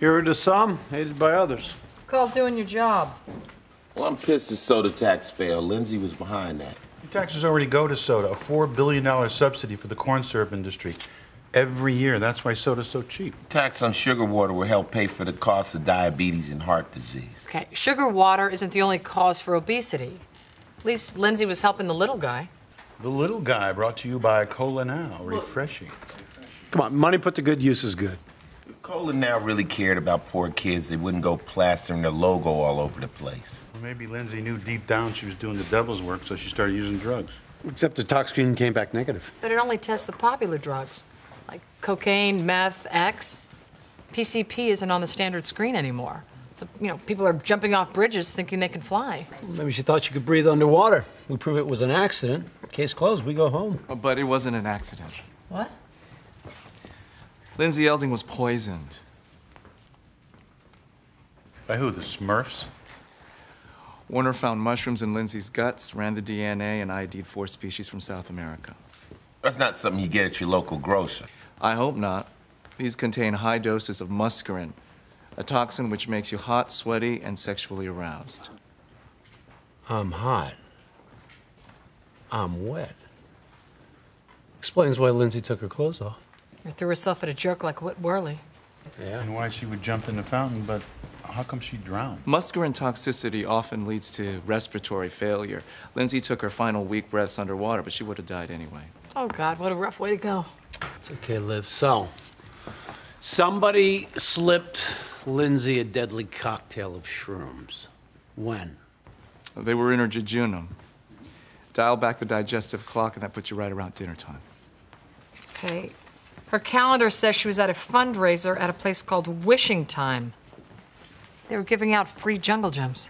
Hero to some, hated by others. It's called doing your job. Well, I'm pissed the soda tax failed. Lindsay was behind that. Taxes already go to soda, a $4 billion subsidy for the corn syrup industry. Every year, that's why soda's so cheap. Tax on sugar water will help pay for the cost of diabetes and heart disease. Okay, sugar water isn't the only cause for obesity. At least Lindsay was helping the little guy. The little guy brought to you by Cola Now, refreshing. Come on, money put to good use is good. If Cola Now really cared about poor kids, they wouldn't go plastering their logo all over the place. Well, maybe Lindsay knew deep down she was doing the devil's work, so she started using drugs. Except the tox screen came back negative. But it only tests the popular drugs, like cocaine, meth, X. PCP isn't on the standard screen anymore. So, people are jumping off bridges thinking they can fly. Maybe she thought she could breathe underwater. We prove it was an accident. Case closed, we go home. But it wasn't an accident. What? Lindsay Elding was poisoned. By who, the Smurfs? Warner found mushrooms in Lindsay's guts, ran the DNA, and ID'd 4 species from South America. That's not something you get at your local grocer. I hope not. These contain high doses of muscarine, a toxin which makes you hot, sweaty, and sexually aroused. I'm hot. I'm wet. Explains why Lindsay took her clothes off. Or threw herself at a jerk like Whit Worley. Yeah. And why she would jump in the fountain, but how come she drowned? Muscarine toxicity often leads to respiratory failure. Lindsay took her final weak breaths underwater, but she would have died anyway. Oh, God, what a rough way to go. It's okay, Liv. So, somebody slipped Lindsay a deadly cocktail of shrooms. When? They were in her jejunum. Dial back the digestive clock, and that puts you right around dinner time. Okay. Her calendar says she was at a fundraiser at a place called Wishing Time. They were giving out free jungle gems.